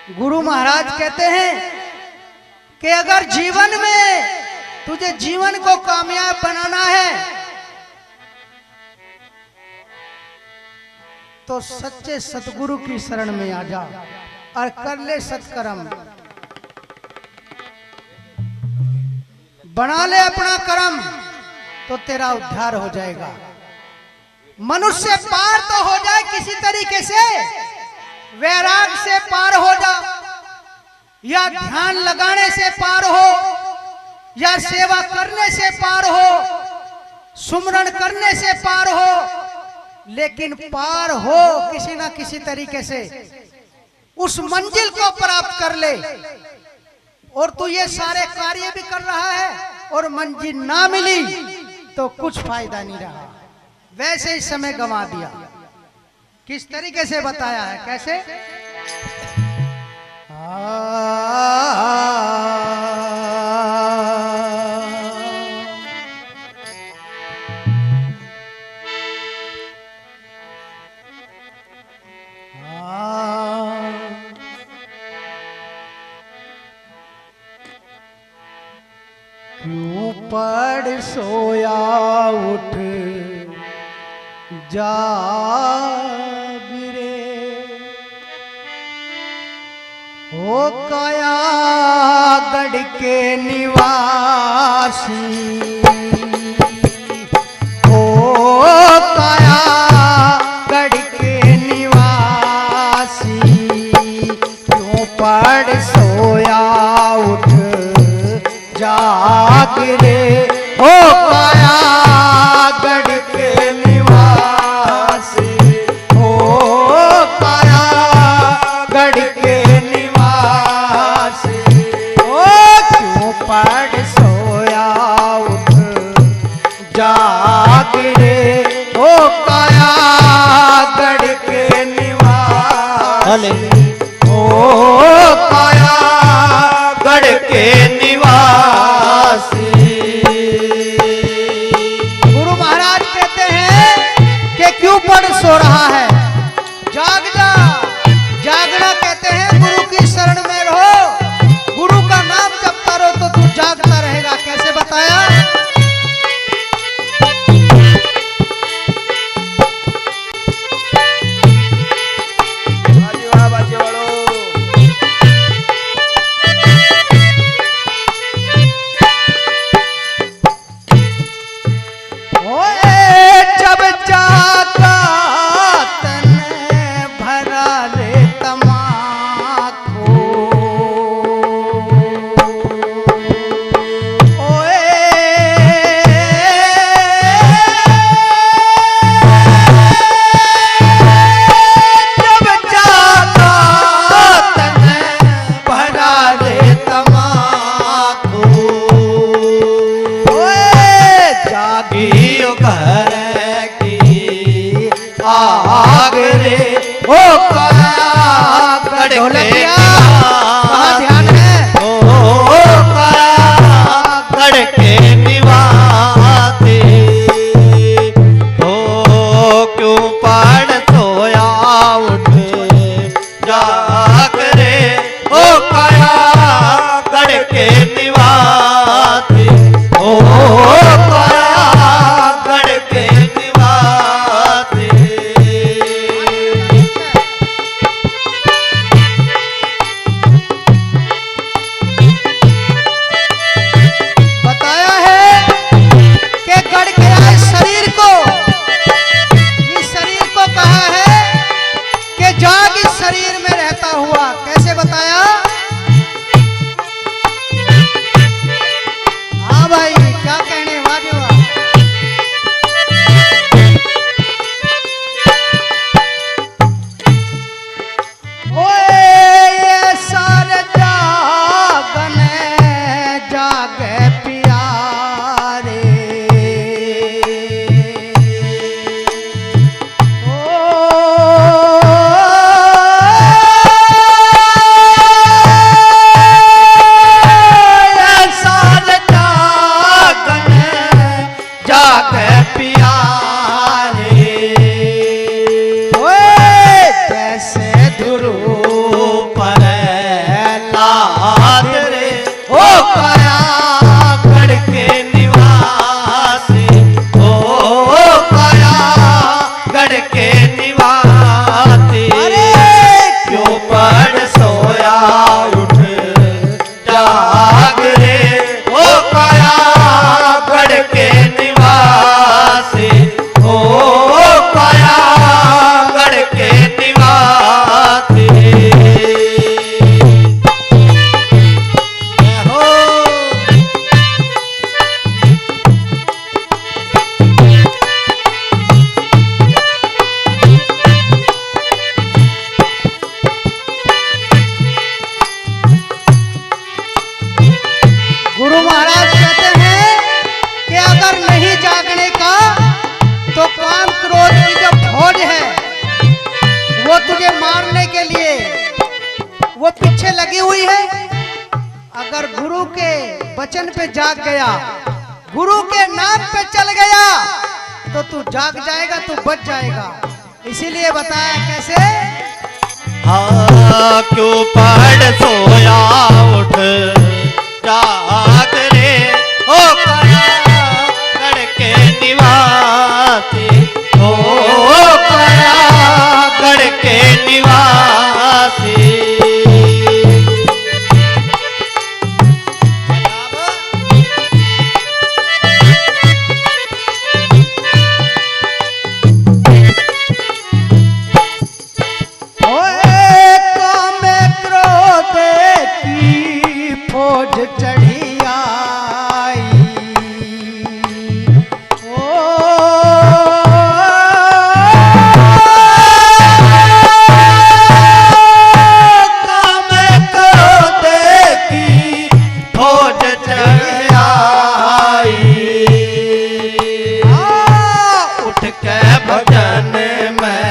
गुरु महाराज कहते हैं कि अगर जीवन में तुझे जीवन को कामयाब बनाना है तो सच्चे सतगुरु की शरण में आ जा और कर ले सत्कर्म, बना ले अपना कर्म, तो तेरा उद्धार हो जाएगा। मनुष्य पार तो हो जाए किसी तरीके से, वैराग से पार हो जा, या ध्यान लगाने से पार हो, या सेवा करने से पार हो, सुमरण करने से पार हो, लेकिन पार हो किसी ना किसी तरीके से, उस मंजिल को प्राप्त कर ले। और तू ये सारे कार्य भी कर रहा है और मंजिल ना मिली तो कुछ फायदा नहीं रहा, वैसे ही समय गंवा दिया। किस तरीके से बताया है, कैसे? क्यों पड़ सोया उठ जाग रे, ओ काया गढ़ के निवासी, ओ काया गढ़ के निवासी, क्यों पड़ सोया उठ जाग रे, ओ काया गढ़ के निवासी, ओ काया गढ़ के निवासी, ओ क्यों पड़ सोया उठ जाग रे, ओ काया गढ़ के निवासी, ओ काया गढ़ के निवासी। गुरु महाराज कहते हैं कि क्यों पड़ सो रहा है, जाग जा। जागना कहते हैं गुरु की शरण में रहो, गुरु का नाम जपता रहो तो तू जागता रहेगा। कैसे बताया? पीछे लगी हुई है। अगर गुरु के वचन पे जाग गया, गुरु के नाम पे चल गया, तो तू जाग जाएगा, तू बच जाएगा। इसीलिए बताया कैसे। हाँ क्यों पढ़ सोया उठ जाग रे ओ काया गढ़ के निवासी, ओ काया गढ़ के निवासी। चढ़ी आई ओ काम करो देखी फौज चढ़ी आई, उठ के भजन में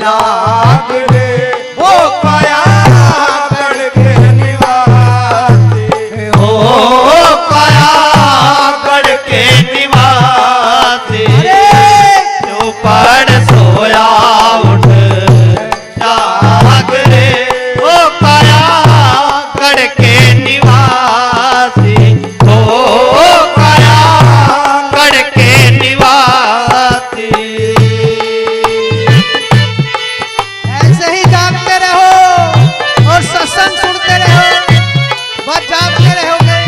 लाग रे वो काया गढ़ के निवासी, ओ काया गढ़ के निवासी। जो पढ़ सोया उठ जाग रे ओ काया गढ़ के निवासी, ओ काया गढ़ के निवासी। ऐसे ही जागते रहो और सत्संग सुनते रहो, बस जागते रहोगे।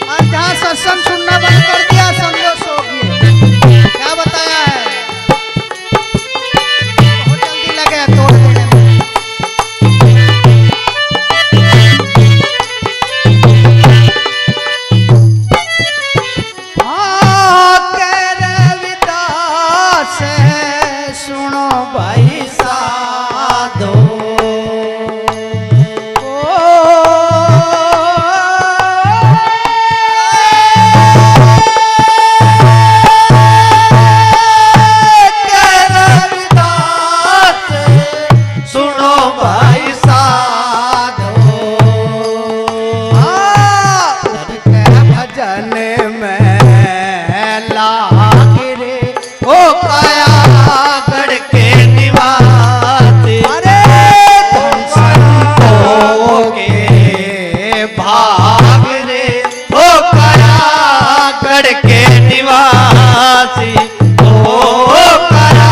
और जहाँ सत्संग सुनना बंद कर दिया समझो सो गए। क्या बताया है, बहुत जल्दी लगे तोड़ देने में। हाँ कह रविदास है, सुनो भाई साधो, सुनो भाई साधो, उठ के भजन में लाग रे ओ काया गढ़ के निवासी। अरे तुम संतों के भाग रे ओ काया गढ़ के निवासी, ओ काया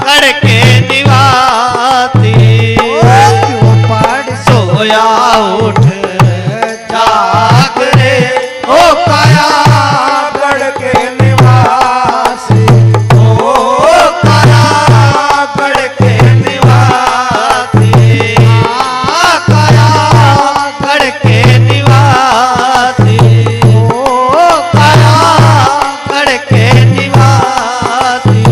गढ़ के निवासी। क्यों पढ़ सोया उठ जाग रे ओ काया गढ़ के निवासी, ओ काया गढ़ के निवासी, काया गढ़ के निवासी, ओ काया गढ़ के निवासी,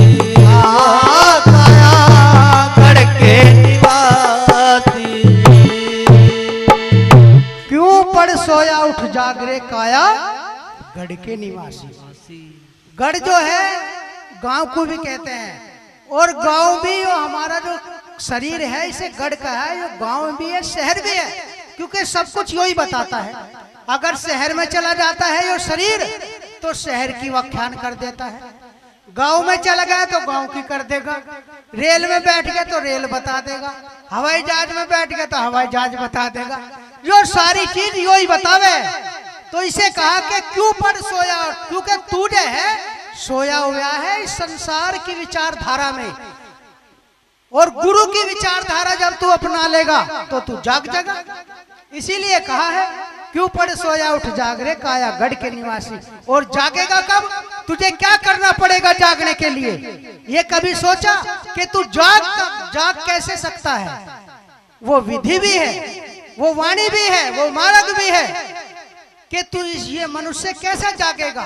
काया गढ़ के निवासी। क्यों पढ़ सोया उठ जाग रे काया गढ़ के निवासी। गढ़ जो है गांव को भी कहते हैं, और गांव भी जो हमारा जो शरीर है इसे गढ़ का है। ये गांव भी है, शहर भी है, क्योंकि सब कुछ यही बताता है। अगर शहर में चला जाता है ये शरीर तो शहर की व्याख्यान कर देता है, गांव में चला गया तो गांव की कर देगा, रेल में बैठ गए तो रेल बता देगा, हवाई जहाज में बैठ गए तो हवाई जहाज बता देगा। जो सारी चीज यो ही बतावे। तो इसे कहा कि क्यों पढ़ सोया, क्योंकि तू जो है सोया हुआ है इस संसार की विचारधारा में, और गुरु की विचारधारा जब तू अपना लेगा तो तू जाग जाएगा। इसीलिए कहा है क्यों पढ़ सोया उठ जाग रे काया गढ़ के निवासी। और जागेगा कब, तुझे क्या करना पड़ेगा जागने के लिए, ये कभी सोचा कि तू जाग कैसे सकता है। वो विधि भी है, वो वाणी भी है, वो मार्ग भी है कि तू ये मनुष्य कैसे जागेगा,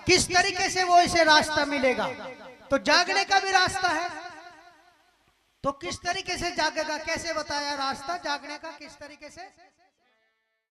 किस तरीके से वो इसे रास्ता मिलेगा। तो जागने का भी रास्ता है, तो किस तरीके से जागेगा, कैसे बताया रास्ता जागने का, किस तरीके से।